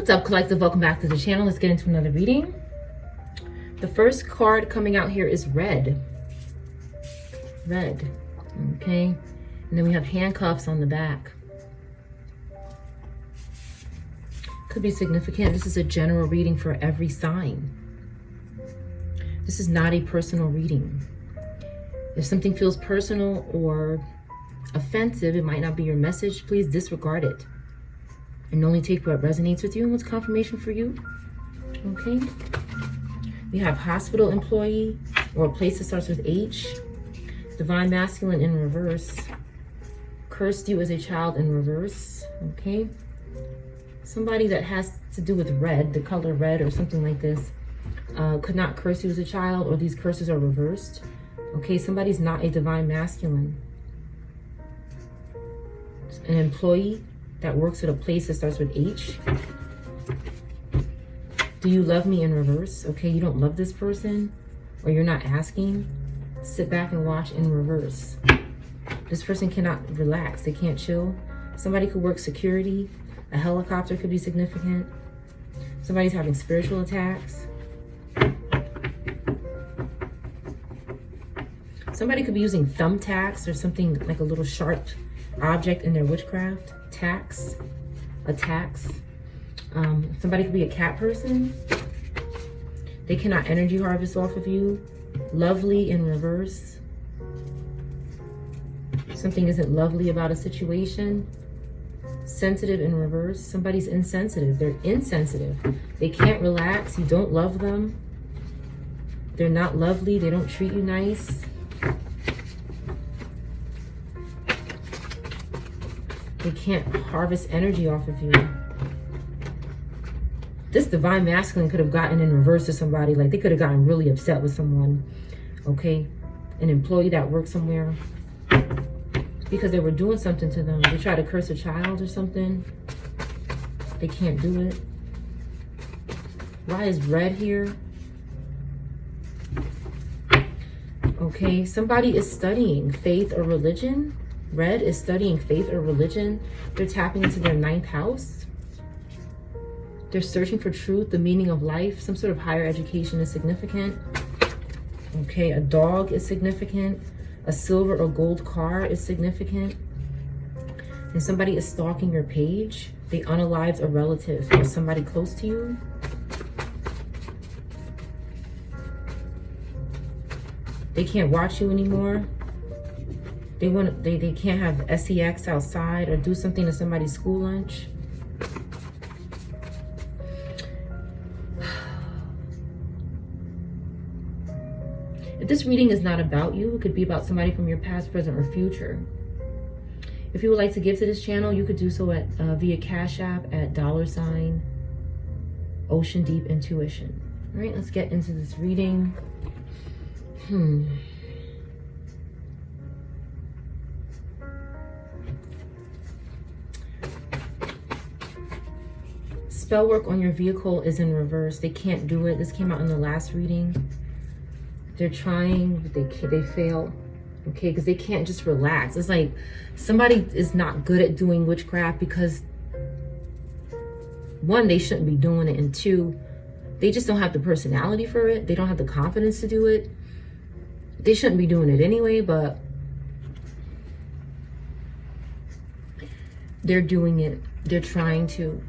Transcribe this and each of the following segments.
What's up, collective? Welcome back to the channel. Let's get into another reading. The first card coming out here is red. Red. Okay. And then we have handcuffs on the back. Could be significant. This is a general reading for every sign. This is not a personal reading. If something feels personal or offensive, it might not be your message. Please disregard it. And only take what resonates with you and what's confirmation for you. Okay. We have hospital employee or a place that starts with H. Divine masculine in reverse. Cursed you as a child in reverse. Okay. Somebody that has to do with red, the color red or something like this, could not curse you as a child, or these curses are reversed. Okay. Somebody's not a divine masculine. An employee that works at a place that starts with H. Do you love me in reverse? Okay, you don't love this person, or you're not asking. Sit back and watch in reverse. This person cannot relax. They can't chill. Somebody could work security. A helicopter could be significant. Somebody's having spiritual attacks. Somebody could be using thumbtacks or something like a little sharp object in their witchcraft. Attacks. Somebody could be a cat person. They cannot energy harvest off of you. Lovely in reverse. Something isn't lovely about a situation. Sensitive in reverse. Somebody's insensitive. They're insensitive. They can't relax. You don't love them. They're not lovely. They don't treat you nice. They can't harvest energy off of you. This divine masculine could have gotten in reverse to somebody. Like, they could have gotten really upset with someone. Okay? An employee that works somewhere. Because they were doing something to them. They tried to curse a child or something. They can't do it. Why is red here? Okay, somebody is studying faith or religion. Red is studying faith or religion. They're tapping into their 9th house. They're searching for truth, the meaning of life. Some sort of higher education is significant. Okay, a dog is significant. A silver or gold car is significant. And somebody is stalking your page. They unalived a relative or somebody close to you. They can't watch you anymore. They can't have sex outside or do something to somebody's school lunch. If this reading is not about you, it could be about somebody from your past, present, or future. If you would like to give to this channel, you could do so at via Cash App at $ Ocean Deep Intuition. All right, let's get into this reading. Spell work on your vehicle is in reverse. They can't do it. This came out in the last reading. They're trying, but they fail. Okay, because they can't just relax. It's like somebody is not good at doing witchcraft because, one, they shouldn't be doing it, and two, they just don't have the personality for it. They don't have the confidence to do it. They shouldn't be doing it anyway, but they're doing it. They're trying to.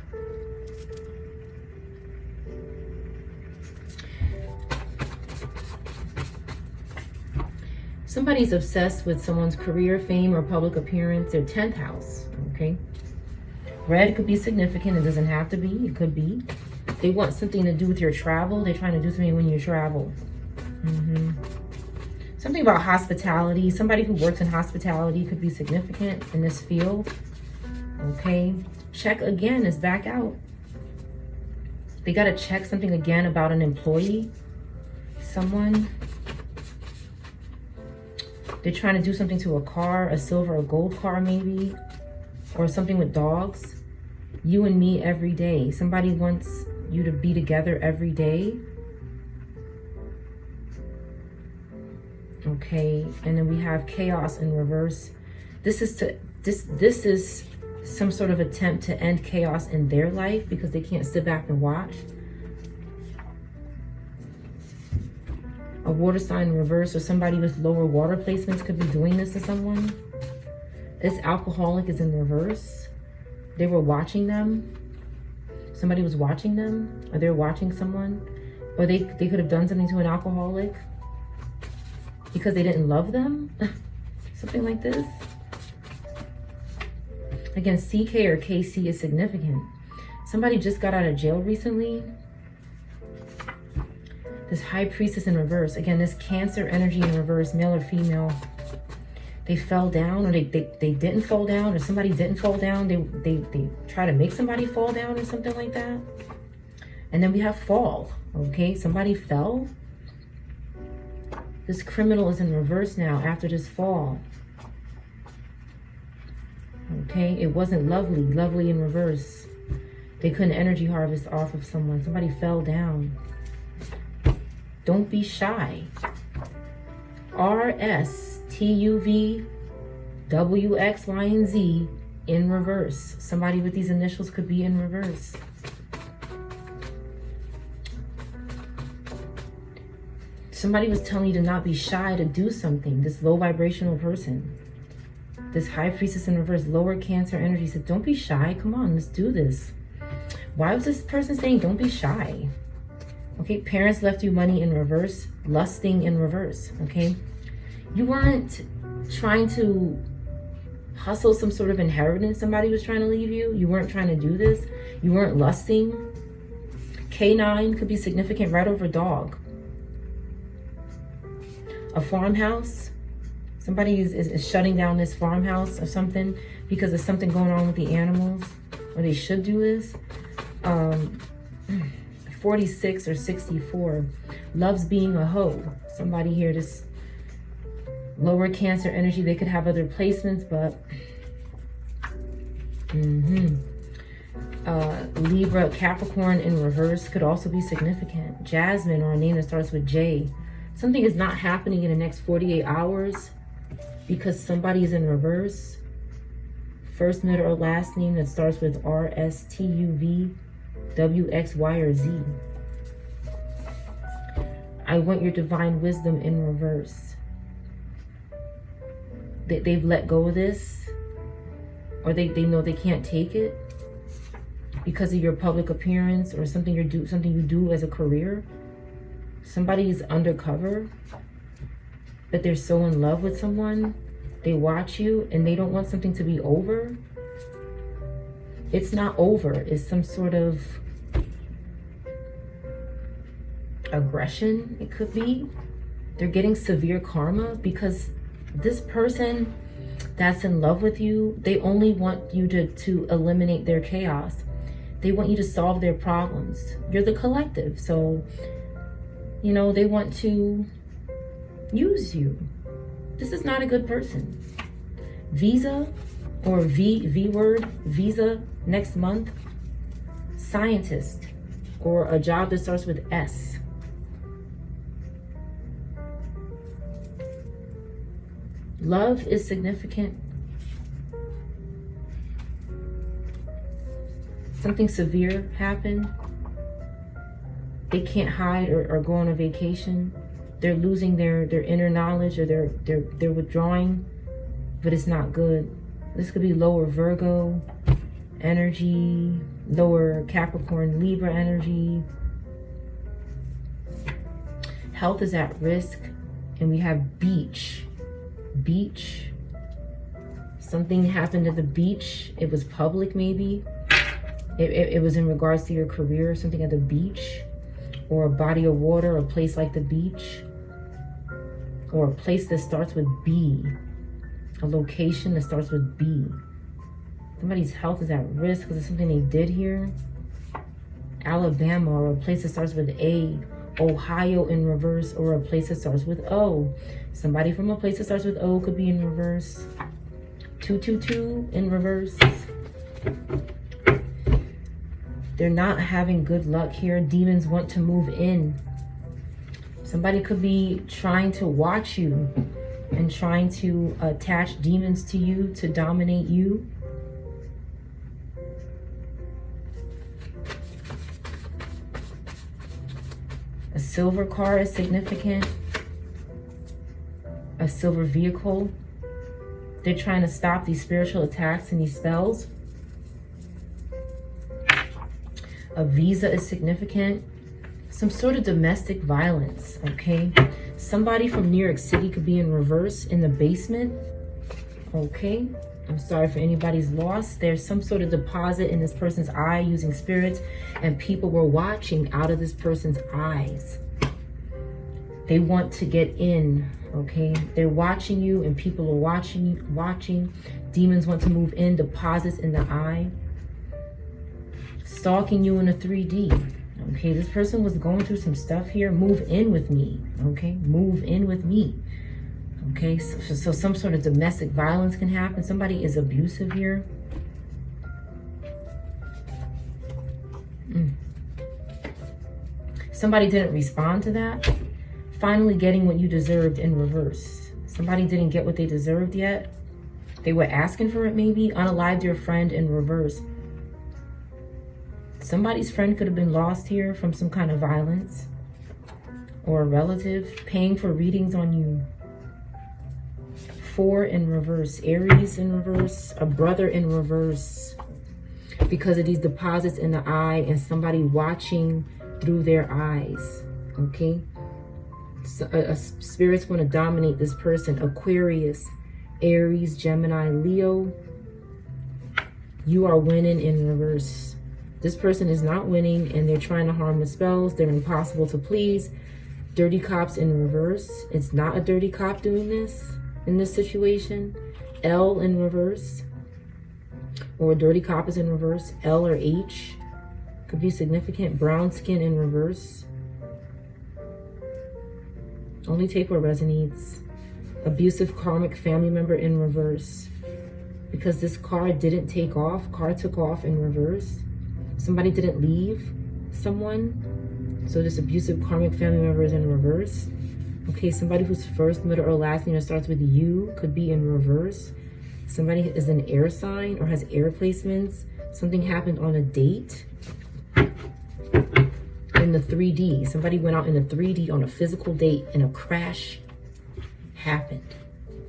Somebody's obsessed with someone's career, fame, or public appearance. Their 10th house, okay? Red could be significant. It doesn't have to be. It could be. They want something to do with your travel. They're trying to do something when you travel. Something about hospitality. Somebody who works in hospitality could be significant in this field, okay? Check again is back out. They got to check something again about an employee. Someone. They're trying to do something to a car, a silver or gold car maybe, or something with dogs. You and me every day. Somebody wants you to be together every day. Okay, and then we have chaos in reverse. This is some sort of attempt to end chaos in their life because they can't sit back and watch. A water sign in reverse, or somebody with lower water placements could be doing this to someone. This alcoholic is in reverse. They were watching them. Somebody was watching them, or they're watching someone, or they could have done something to an alcoholic because they didn't love them. Something like this. Again, CK or KC is significant. Somebody just got out of jail recently. This high priestess in reverse. Again, this Cancer energy in reverse, male or female. They fell down, or they didn't fall down, or somebody didn't fall down. They try to make somebody fall down or something like that. And then we have fall, okay? Somebody fell. This criminal is in reverse now after this fall. Okay, it wasn't lovely. Lovely in reverse. They couldn't energy harvest off of someone. Somebody fell down. Don't be shy. RSTUVWXYZ in reverse. Somebody with these initials could be in reverse. Somebody was telling you to not be shy to do something. This low vibrational person. This high priestess in reverse, lower Cancer energy said, don't be shy. Come on, let's do this. Why was this person saying don't be shy? Okay, parents left you money in reverse, lusting in reverse, okay? You weren't trying to hustle some sort of inheritance somebody was trying to leave you. You weren't trying to do this. You weren't lusting. K9 could be significant right over dog. A farmhouse. Somebody is shutting down this farmhouse or something because there's something going on with the animals, or they should do this. 46 or 64. Loves being a hoe. Somebody here, this lower Cancer energy, they could have other placements, but Libra, Capricorn in reverse could also be significant. Jasmine, or a name that starts with J. Something is not happening in the next 48 hours because somebody is in reverse. First, middle, or last name that starts with R, S, T, U, V, W, X, Y, or Z. I want your divine wisdom in reverse. They've let go of this, or they know they can't take it because of your public appearance or something you do as a career. Somebody is undercover, but they're so in love with someone. They watch you and they don't want something to be over. It's not over. It's some sort of aggression, it could be. They're getting severe karma because this person that's in love with you, they only want you to eliminate their chaos. They want you to solve their problems. You're the collective, so you know they want to use you. This is not a good person. Visa, or V word, visa next month. Scientist, or a job that starts with S. Love is significant. Something severe happened. They can't hide or go on a vacation. They're losing their inner knowledge, or they're withdrawing, but it's not good. This could be lower Virgo energy, lower Capricorn, Libra energy. Health is at risk, and we have beach. Beach. Something happened at the beach. It was public, maybe. It was in regards to your career, or something at the beach, or a body of water, or a place like the beach, or a place that starts with B, a location that starts with B. Somebody's health is at risk because of something they did here. Alabama, or a place that starts with A. Ohio in reverse, or a place that starts with O. Somebody from a place that starts with O could be in reverse. 222 in reverse. They're not having good luck here. Demons want to move in. Somebody could be trying to watch you and trying to attach demons to you to dominate you. A silver car is significant. A silver vehicle. They're trying to stop these spiritual attacks and these spells. A visa is significant. Some sort of domestic violence, okay? Somebody from New York City could be in reverse in the basement, okay? I'm sorry for anybody's loss. There's some sort of deposit in this person's eye using spirits, and people were watching out of this person's eyes. They want to get in, okay? They're watching you, and people are watching. Demons want to move in, deposits in the eye. Stalking you in a 3D. Okay, this person was going through some stuff here. Move in with me. Okay, move in with me. Okay, so some sort of domestic violence can happen. Somebody is abusive here. Somebody didn't respond to that. Finally getting what you deserved in reverse. Somebody didn't get what they deserved yet. They were asking for it maybe. Unalived your friend in reverse. Somebody's friend could have been lost here from some kind of violence, or a relative paying for readings on you. 4 in reverse, Aries in reverse, a brother in reverse because of these deposits in the eye and somebody watching through their eyes, okay? So, spirits want to dominate this person. Aquarius, Aries, Gemini, Leo. You are winning in reverse. This person is not winning and they're trying to harm the spells. They're impossible to please. Dirty cops in reverse. It's not a dirty cop doing this in this situation. L in reverse. Or a dirty cop is in reverse. L or H. Could be significant. Brown skin in reverse. Only take what resonates. Abusive karmic family member in reverse. Because this card didn't take off. Card took off in reverse. Somebody didn't leave someone. So this abusive karmic family member is in reverse. Okay, somebody whose first, middle, or last name starts with U could be in reverse. Somebody is an air sign or has air placements. Something happened on a date. In the 3D. Somebody went out in a 3D on a physical date and a crash happened.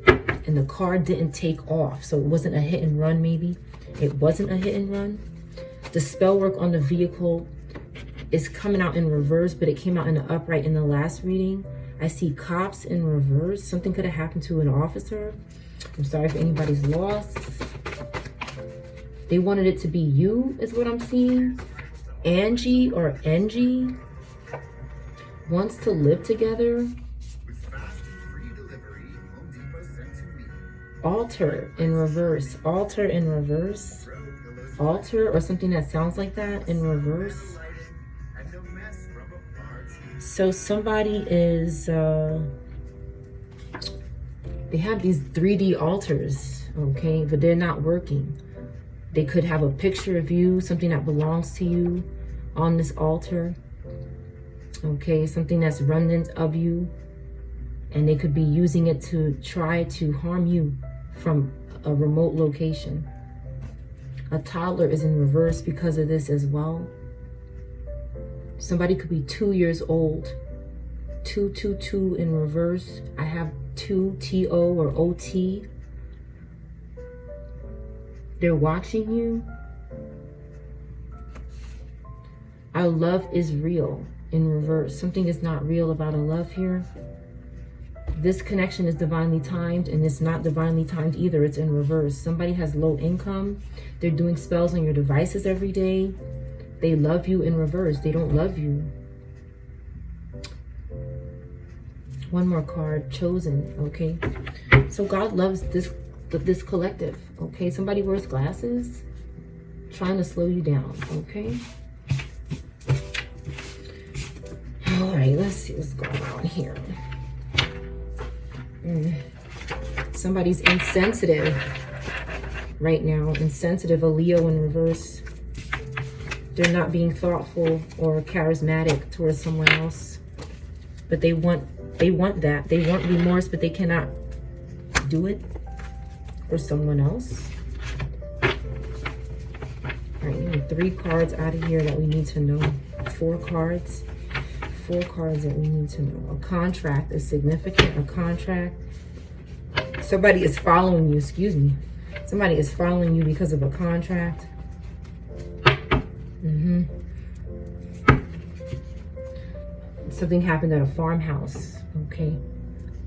And the car didn't take off. So it wasn't a hit and run maybe. It wasn't a hit and run. The spell work on the vehicle is coming out in reverse, but it came out in the upright in the last reading. I see cops in reverse. Something could have happened to an officer. I'm sorry for anybody's loss. They wanted it to be you, is what I'm seeing. Angie or Angie wants to live together. Altar in reverse. Altar in reverse. Altar or something that sounds like that in reverse. So somebody is they have these 3D altars, okay, but they're not working. They could have a picture of you, something that belongs to you on this altar, okay, something that's remnant of you, and they could be using it to try to harm you from a remote location. A toddler is in reverse because of this as well. Somebody could be 2 years old. 222 in reverse. I have 2 TO or OT. They're watching you. Our love is real in reverse. Something is not real about a love here. This connection is divinely timed, and it's not divinely timed either. It's in reverse. Somebody has low income. They're doing spells on your devices every day. They love you in reverse. They don't love you. One more card, chosen, okay? So God loves this collective, okay? Somebody wears glasses, trying to slow you down, okay? All right, let's see what's going on here. Somebody's insensitive right now. Insensitive, a Leo in reverse. They're not being thoughtful or charismatic towards someone else. But they want that. They want remorse, but they cannot do it for someone else. All right, we need 3 cards out of here that we need to know. 4 cards. 4 cards that we need to know. A contract is significant. A contract. Somebody is following you, excuse me. Somebody is following you because of a contract. Something happened at a farmhouse, okay?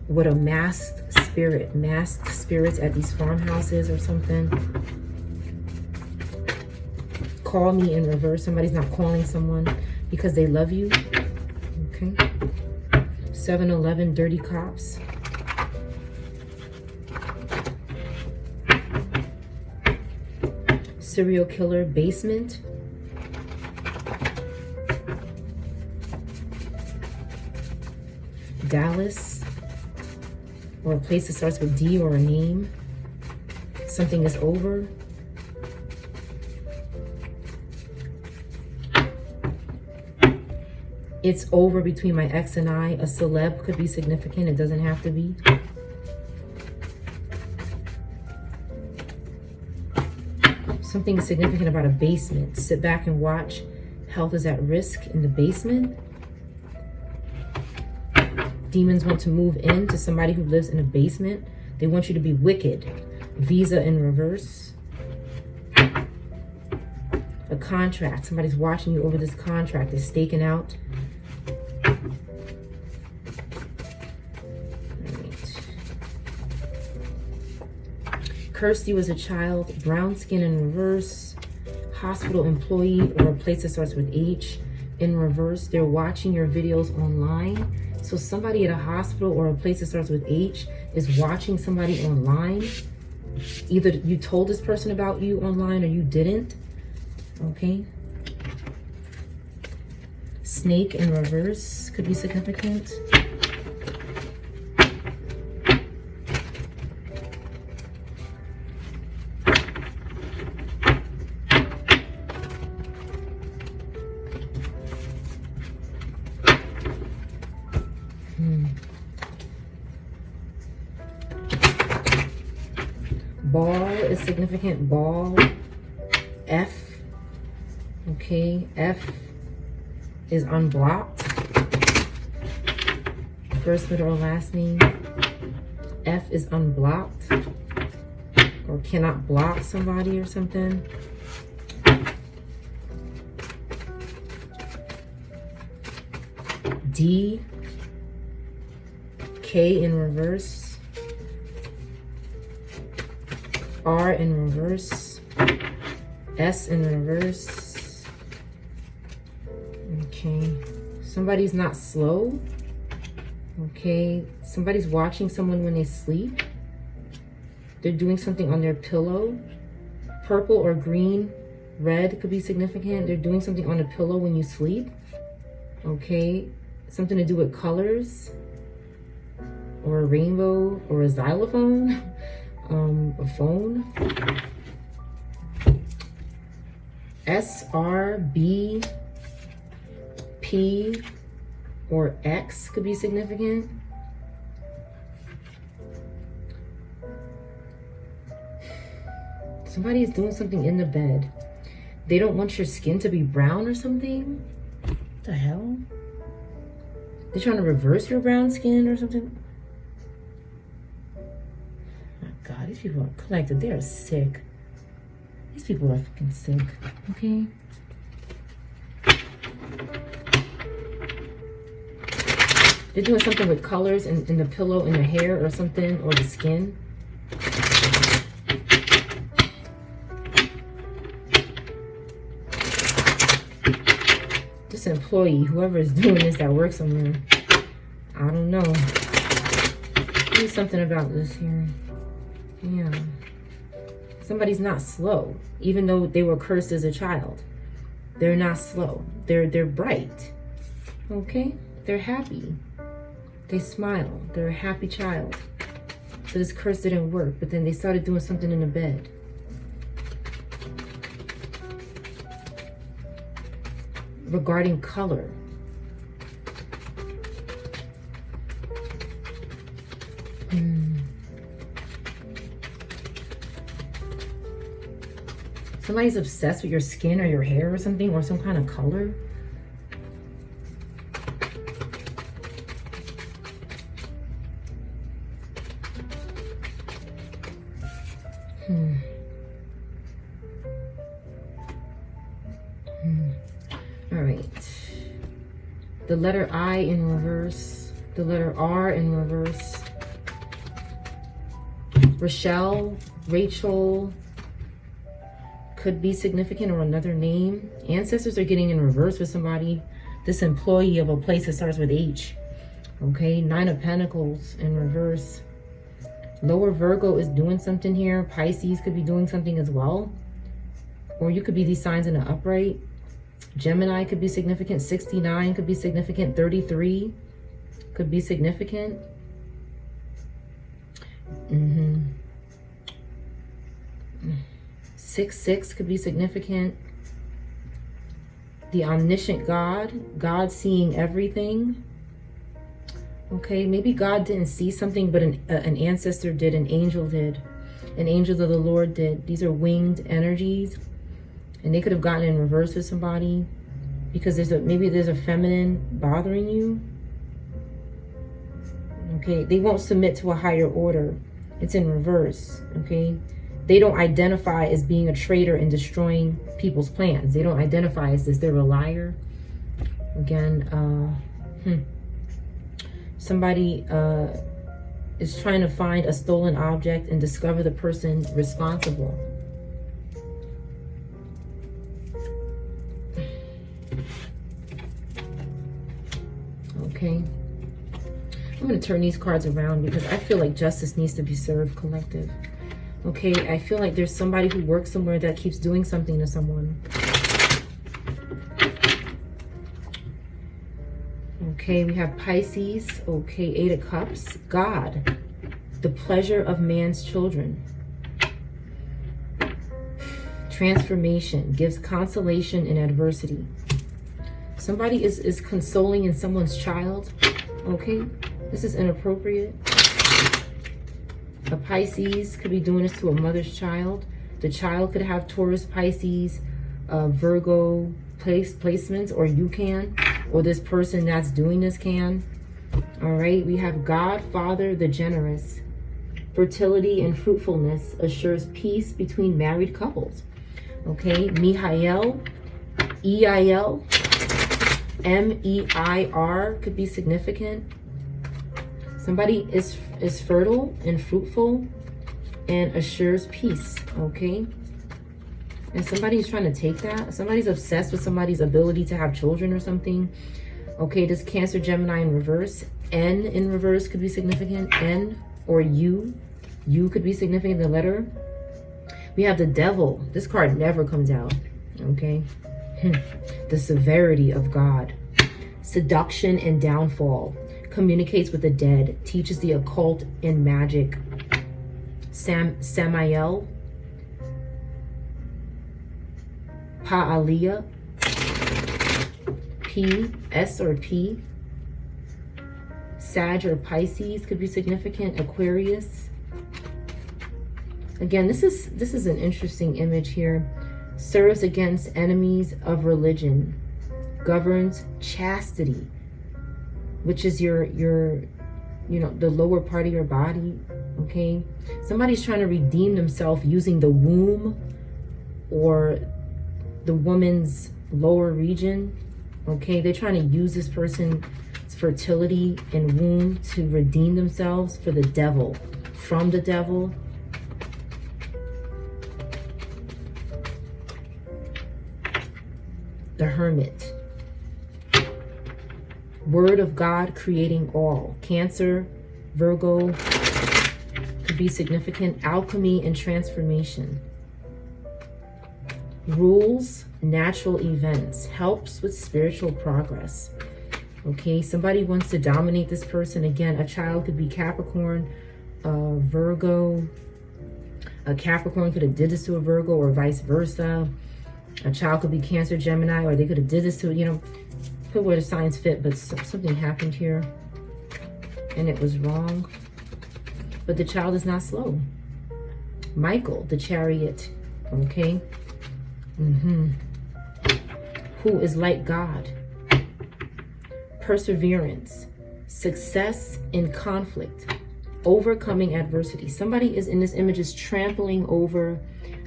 What a masked spirit. Masked spirits at these farmhouses or something. Call me in reverse. Somebody's not calling someone because they love you. Okay. 7-Eleven, dirty cops. Serial killer, basement. Dallas, or a place that starts with D or a name. Something is over. It's over between my ex and I. A celeb could be significant. It doesn't have to be. Something significant about a basement. Sit back and watch. Health is at risk in the basement. Demons want to move in to somebody who lives in a basement. They want you to be wicked. Visa in reverse. A contract. Somebody's watching you over this contract. They're staking out. Cursed you as a child. Brown skin in reverse. Hospital employee, or a place that starts with H in reverse. They're watching your videos online. So somebody at a hospital or a place that starts with H is watching somebody online. Either you told this person about you online or you didn't. Okay. Snake in reverse could be significant. Ball is significant. Ball. F. Okay. F is unblocked. First, middle, or last name. F is unblocked. Or cannot block somebody or something. D. K in reverse. R in reverse. S in reverse. Okay. Somebody's not slow. Okay. Somebody's watching someone when they sleep. They're doing something on their pillow. Purple or green, red could be significant. They're doing something on a pillow when you sleep. Okay. Something to do with colors. Or a rainbow or a xylophone. A phone. S, R, B, P, or X could be significant. Somebody is doing something in the bed. They don't want your skin to be brown or something. What the hell? They're trying to reverse your brown skin or something. God, these people are collected. They are sick. These people are fucking sick. Okay? They're doing something with colors in the pillow, in the hair or something, or the skin. This employee, whoever is doing this that works somewhere, I don't know. Do something about this here. Yeah. Somebody's not slow, even though they were cursed as a child. They're not slow. They're bright. Okay? They're happy. They smile. They're a happy child. So this curse didn't work, but then they started doing something in the bed. Regarding color. Somebody's obsessed with your skin or your hair or something, or some kind of color. The letter I in reverse. The letter R in reverse. Rochelle, Rachel, could be significant, or another name. Ancestors are getting in reverse with somebody. This employee of a place that starts with H. Okay, 9 of Pentacles in reverse. Lower Virgo is doing something here. Pisces could be doing something as well. Or you could be these signs in an upright. Gemini could be significant. 69 could be significant. 33 could be significant. 6 could be significant. The omniscient God seeing everything. Okay, maybe God didn't see something, but an ancestor did, an angel did. An angel of the Lord did. These are winged energies. And they could have gotten in reverse with somebody because maybe there's a feminine bothering you. Okay, they won't submit to a higher order. It's in reverse, okay? They don't identify as being a traitor and destroying people's plans. They don't identify as this. They're a liar. Again, somebody is trying to find a stolen object and discover the person responsible. Okay. I'm going to turn these cards around because I feel like justice needs to be served, collective. Okay, I feel like there's somebody who works somewhere that keeps doing something to someone. Okay, we have Pisces. Okay, 8 of Cups. God, the pleasure of man's children. Transformation, gives consolation in adversity. Somebody is consoling in someone's child. Okay, this is inappropriate. A Pisces could be doing this to a mother's child. The child could have Taurus, Pisces, Virgo placements, or you can, or this person that's doing this can. All right, we have God, Father, the generous. Fertility and fruitfulness assures peace between married couples. Okay, Mihail, E-I-L, M-E-I-R could be significant. Somebody is fertile and fruitful and assures peace, okay? And somebody's trying to take that. Somebody's obsessed with somebody's ability to have children or something. Okay, this Cancer, Gemini in reverse. N in reverse could be significant. N or U. U could be significant, the letter. We have the Devil. This card never comes out, okay? The severity of God. Seduction and downfall. Communicates with the dead. Teaches the occult and magic. Samael. Pa'aliyah. P. S or P. Sag or Pisces could be significant. Aquarius. Again, this is an interesting image here. Serves against enemies of religion. Governs chastity, which is your the lower part of your body. Okay, somebody's trying to redeem themselves using the womb or the woman's lower region. Okay, they're trying to use this person's fertility and womb to redeem themselves for the devil, from the devil. The Hermit. Word of God creating all. Cancer, Virgo could be significant. Alchemy and transformation. Rules, natural events. Helps with spiritual progress. Okay, somebody wants to dominate this person. Again, a child could be Capricorn, Virgo. A Capricorn could have did this to a Virgo or vice versa. A child could be Cancer, Gemini, or they could have did this to, put where the signs fit, but something happened here and it was wrong. But the child is not slow. Michael, the Chariot, okay? Who is like God. Perseverance, success in conflict, overcoming adversity. Somebody is in this image is trampling over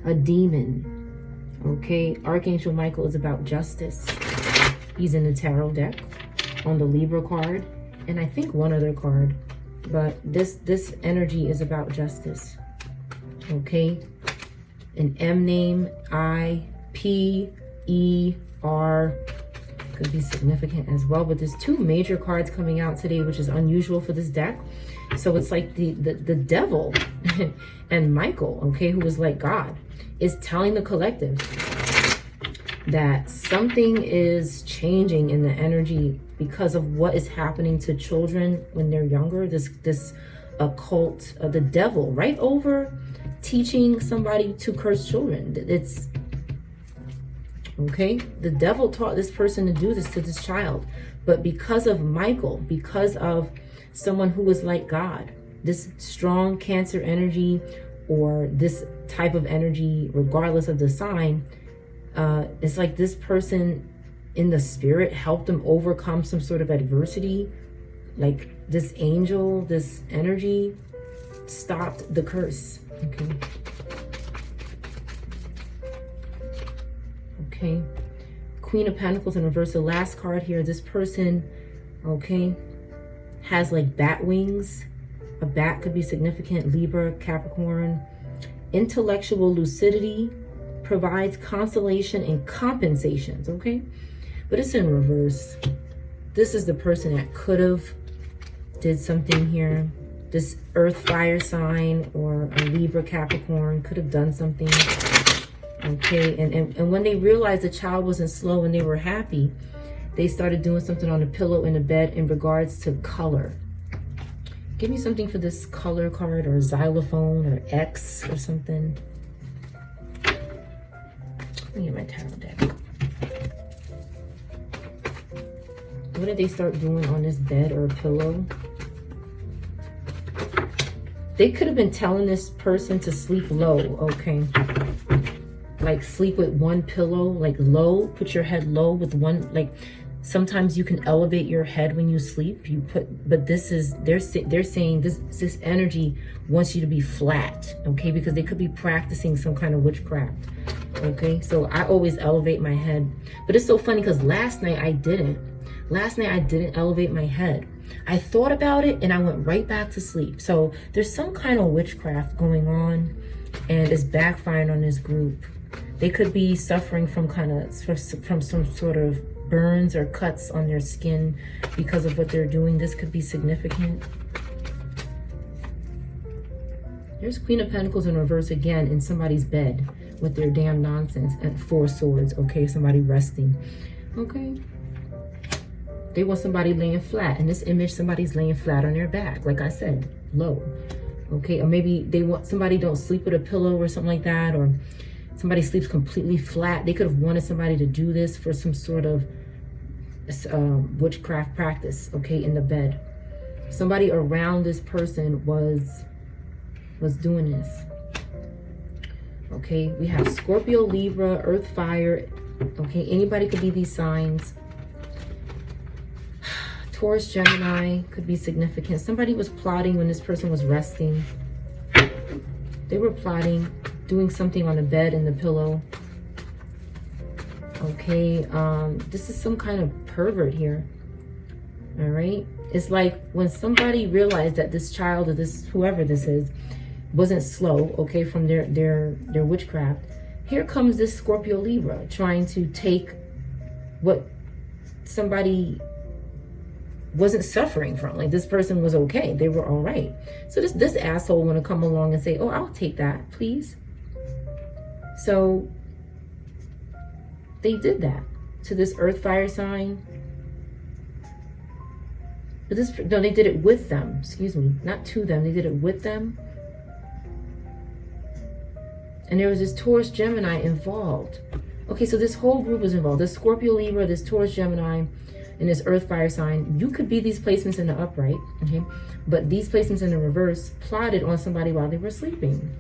a demon. Okay, Archangel Michael is about justice. He's in the tarot deck. on the Libra card, and I think one other card, but this energy is about justice. Okay, an M name, I-P-E-R, could be significant as well, but there's two major cards coming out today, which is unusual for this deck. So it's like the devil and Michael, okay, who is like God, is telling the collective that something is changing in the energy because of what is happening to children when they're younger. This occult, the devil, right over teaching somebody to curse children. It's okay. The devil taught this person to do this to this child, but because of Michael, because of someone who is like God, this strong Cancer energy, or this type of energy, regardless of the sign, it's like this person in the spirit helped them overcome some sort of adversity. Like this angel, this energy stopped the curse. Okay. Okay. Queen of Pentacles in reverse, the last card here. This person, okay, has like bat wings. A bat could be significant. Libra, Capricorn. Intellectual lucidity, provides consolation and compensations, okay? But it's in reverse. This is the person that could have did something here. This earth fire sign or a Libra Capricorn could have done something, okay? And when they realized the child wasn't slow and they were happy, they started doing something on the pillow in the bed in regards to color. Give me something for this color card, or xylophone, or X, or something. Let me get my tarot deck. What did they start doing on this bed or pillow? They could have been telling this person to sleep low, okay? Like sleep with one pillow, like low, put your head low with one, like sometimes you can elevate your head when you sleep. But this is, they're saying this energy wants you to be flat, okay? Because they could be practicing some kind of witchcraft, okay? So I always elevate my head. But it's so funny because last night I didn't elevate my head. I thought about it and I went right back to sleep. So there's some kind of witchcraft going on, and it's backfiring on this group. They could be suffering from from some sort of burns or cuts on their skin because of what they're doing. This could be significant. There's Queen of Pentacles in reverse again in somebody's bed with their damn nonsense, and 4 swords, okay? Somebody resting, okay? They want somebody laying flat. In this image, somebody's laying flat on their back, like I said, low, okay? Or maybe they want somebody don't sleep with a pillow or something like that, or somebody sleeps completely flat. They could have wanted somebody to do this for some sort of witchcraft practice, okay, in the bed. Somebody around this person was doing this, okay? We have Scorpio, Libra, Earth, Fire, okay? Anybody could be these signs. Taurus, Gemini could be significant. Somebody was plotting when this person was resting. They were plotting, doing something on the bed and the pillow. Okay, this is some kind of pervert here. All right, it's like when somebody realized that this child or this whoever this is wasn't slow, okay, from their witchcraft. Here comes this Scorpio, Libra trying to take what somebody wasn't suffering from. Like this person was okay, they were all right. So this asshole want to come along and say, oh, I'll take that, please. So they did that to this earth fire sign. But no, they did it with them, excuse me, not to them, they did it with them. And there was this Taurus, Gemini involved. Okay, so this whole group was involved. This Scorpio, Libra, this Taurus, Gemini, and this earth fire sign. You could be these placements in the upright, okay? But these placements in the reverse plotted on somebody while they were sleeping.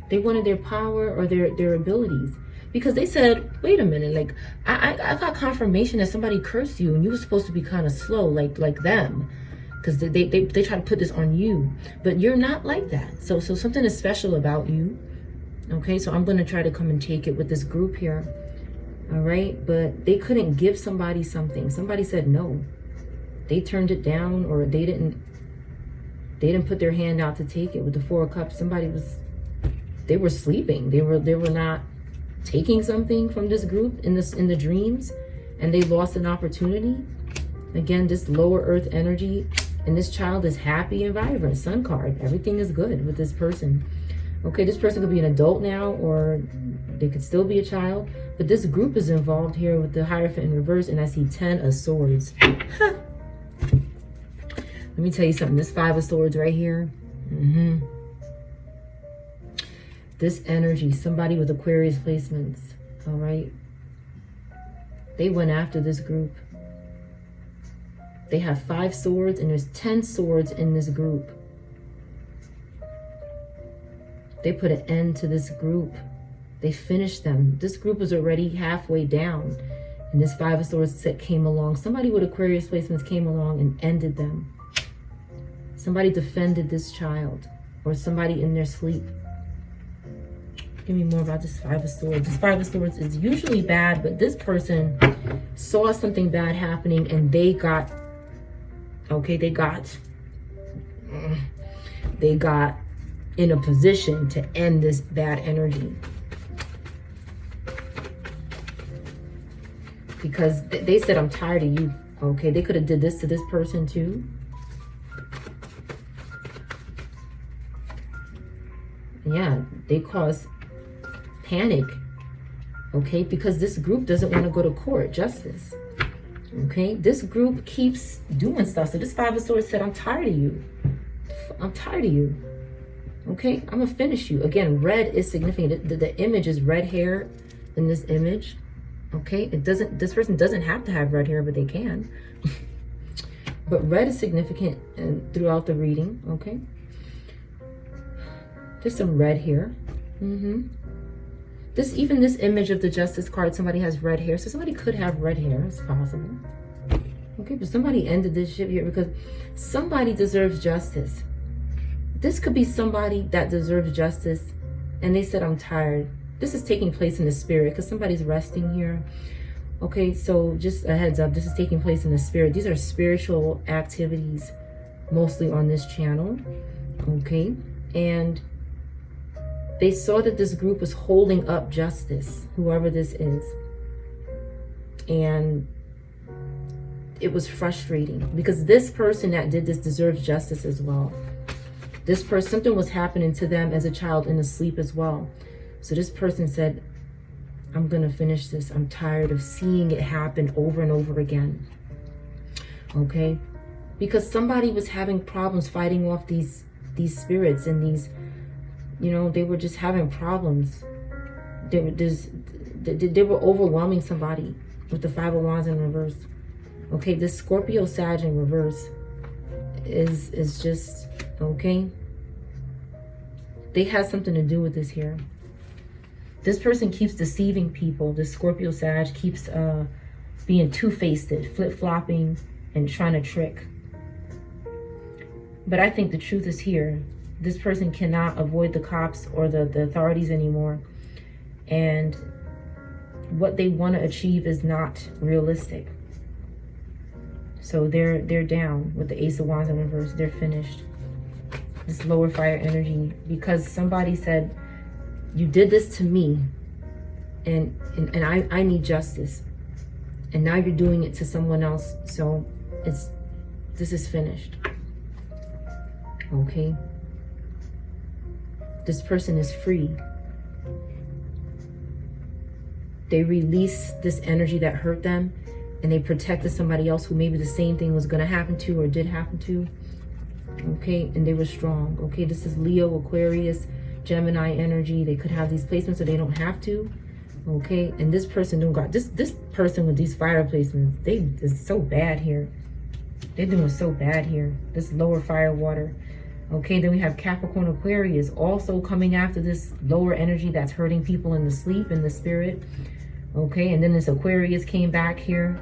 They wanted their power or their abilities, because they said, wait a minute, like I got confirmation that somebody cursed you and you were supposed to be kind of slow like them, because they try to put this on you, but you're not like that. So something is special about you. Okay, so I'm going to try to come and take it with this group here. All right, but they couldn't give somebody something. Somebody said no. They turned it down, or they didn't put their hand out to take it with the Four of Cups. They were sleeping. They were not taking something from this group in the dreams, and they lost an opportunity. Again, this lower earth energy, and this child is happy and vibrant. Sun card. Everything is good with this person. Okay, this person could be an adult now, or they could still be a child. But this group is involved here with the Hierophant in reverse, and I see 10 of Swords. Let me tell you something. This 5 of Swords right here. This energy, somebody with Aquarius placements, all right? They went after this group. They have 5 swords, and there's 10 swords in this group. They put an end to this group. They finished them. This group was already halfway down, and this 5 of Swords came along. Somebody with Aquarius placements came along and ended them. Somebody defended this child, or somebody in their sleep. Give me more about this 5 of Swords. This 5 of Swords is usually bad, but this person saw something bad happening, and they got in a position to end this bad energy. Because they said, I'm tired of you. Okay, they could have did this to this person too. Yeah, they caused panic. Okay, because this group doesn't want to go to court, justice. Okay, this group keeps doing stuff. So this 5 of Swords said, I'm tired of you. I'm tired of you. Okay, I'm gonna finish you. Again, red is significant. The image is red hair in this image. Okay, this person doesn't have to have red hair, but they can. But red is significant throughout the reading. Okay, there's some red here. Even this image of the Justice card, somebody has red hair. So somebody could have red hair. It's possible. Okay, but somebody ended this shit here because somebody deserves justice. This could be somebody that deserves justice, and they said, I'm tired. This is taking place in the spirit because somebody's resting here. Okay, so just a heads up, this is taking place in the spirit. These are spiritual activities, mostly on this channel. Okay, and they saw that this group was holding up justice, whoever this is. And it was frustrating because this person that did this deserves justice as well. This person, something was happening to them as a child in a sleep as well. So this person said, I'm going to finish this. I'm tired of seeing it happen over and over again. Okay? Because somebody was having problems fighting off these spirits and these, they were just having problems. They were overwhelming somebody with the 5 of Wands in reverse. Okay, this Scorpio Sag in reverse is just, okay? They had something to do with this here. This person keeps deceiving people. This Scorpio Sag keeps being two-faced, flip-flopping, and trying to trick. But I think the truth is here. This person cannot avoid the cops or the authorities anymore. And what they want to achieve is not realistic. So they're down with the Ace of Wands in reverse. They're finished. This lower fire energy. Because somebody said, you did this to me, and I need justice. And now you're doing it to someone else. So this is finished. Okay? This person is free. They released this energy that hurt them, and they protected somebody else who maybe the same thing was going to happen to or did happen to. Okay? And they were strong. Okay? This is Leo, Aquarius, Gemini energy. They could have these placements so they don't have to. Okay? And this person don't got this person with these fire placements, it's so bad here. They're doing so bad here. This lower fire water. Okay, then we have Capricorn, Aquarius also coming after this lower energy that's hurting people in the sleep, in the spirit. Okay, and then this Aquarius came back here.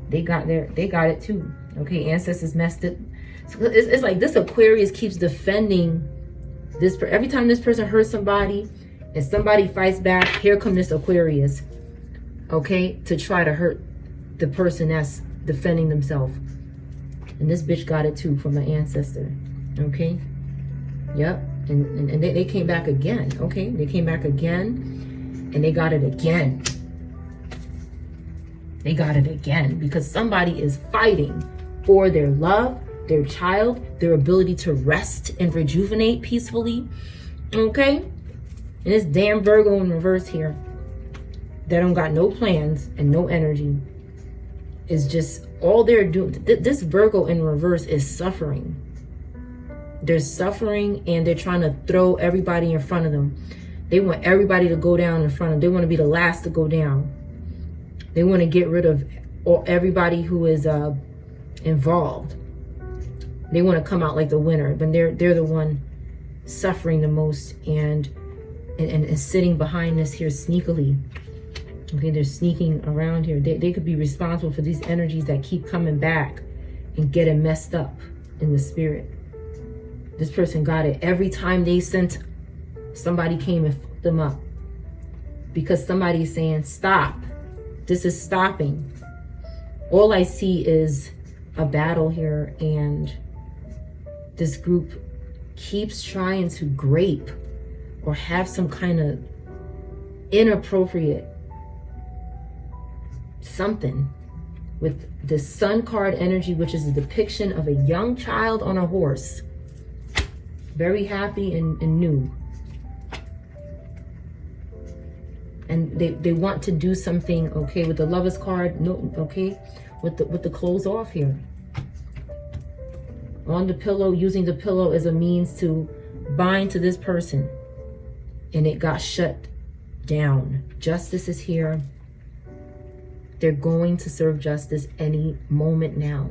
They got it too. Okay, ancestors messed it. So it's like this Aquarius keeps defending this. Every time this person hurts somebody and somebody fights back, here come this Aquarius. okay, to try to hurt the person that's defending themselves. And this bitch got it too from an ancestor, okay? Yep, and they came back again, okay? They came back again, and they got it again. They got it again because somebody is fighting for their love, their child, their ability to rest and rejuvenate peacefully, okay? And this damn Virgo in reverse here, that don't got no plans and no energy, is just all they're doing. This Virgo in reverse is suffering. They're suffering and they're trying to throw everybody in front of them. They want everybody to go down in front of them. They want to be the last to go down. They want to get rid of everybody who is involved. They want to come out like the winner, but they're the one suffering the most and sitting behind this here sneakily. Okay, they're sneaking around here. They could be responsible for these energies that keep coming back and getting messed up in the spirit. This person got it every time they sent somebody came and fucked them up, because somebody's saying stop. This is stopping. All I see is a battle here, and this group keeps trying to grape or have some kind of inappropriate something with the Sun card energy, which is a depiction of a young child on a horse, very happy and new. And they want to do something, okay, with the Lovers card, no, okay, with the clothes off here. On the pillow, using the pillow as a means to bind to this person. And it got shut down. Justice is here. They're going to serve justice any moment now.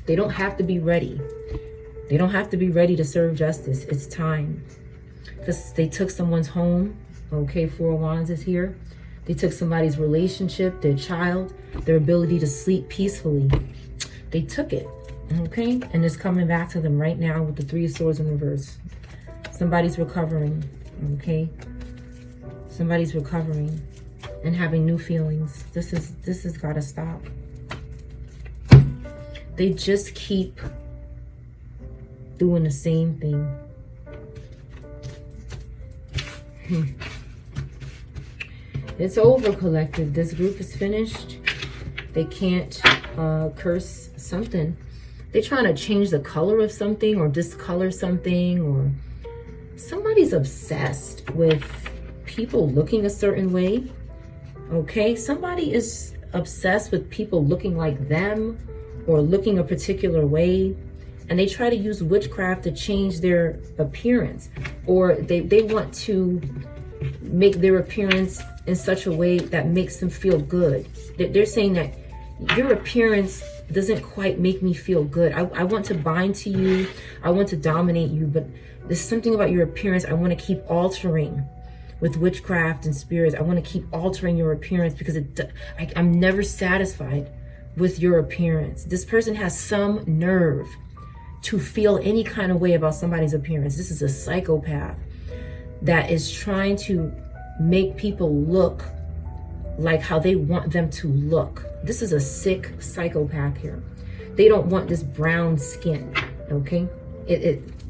They don't have to be ready. They don't have to be ready to serve justice. It's time. Because they took someone's home. Okay, Four of Wands is here. They took somebody's relationship, their child, their ability to sleep peacefully. They took it, okay? And it's coming back to them right now with the Three of Swords in reverse. Somebody's recovering, okay? Somebody's recovering and having new feelings. This has got to stop. They just keep doing the same thing. It's over, collective. This group is finished. They can't curse something. They're trying to change the color of something or discolor something, or somebody's obsessed with people looking a certain way. Okay, somebody is obsessed with people looking like them or looking a particular way, and they try to use witchcraft to change their appearance, or they want to make their appearance in such a way that makes them feel good. They're saying that your appearance doesn't quite make me feel good. I want to bind to you. I want to dominate you, but there's something about your appearance I want to keep altering with witchcraft and spirits. I want to keep altering your appearance because I'm never satisfied with your appearance. This person has some nerve to feel any kind of way about somebody's appearance. This is a psychopath that is trying to make people look like how they want them to look. This is a sick psychopath here. They don't want this brown skin, okay?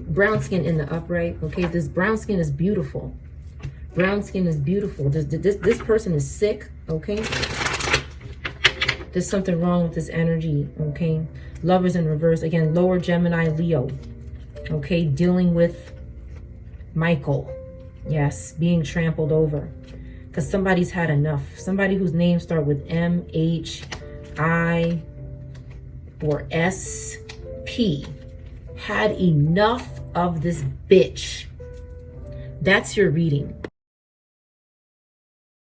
Brown skin in the upright, okay? This brown skin is beautiful. Brown skin is beautiful. This person is sick, okay? There's something wrong with this energy, okay? Lovers in reverse. Again, lower Gemini, Leo, okay? Dealing with Michael. Yes, being trampled over. Because somebody's had enough. Somebody whose name start with M, H, I, or S, P had enough of this bitch. That's your reading.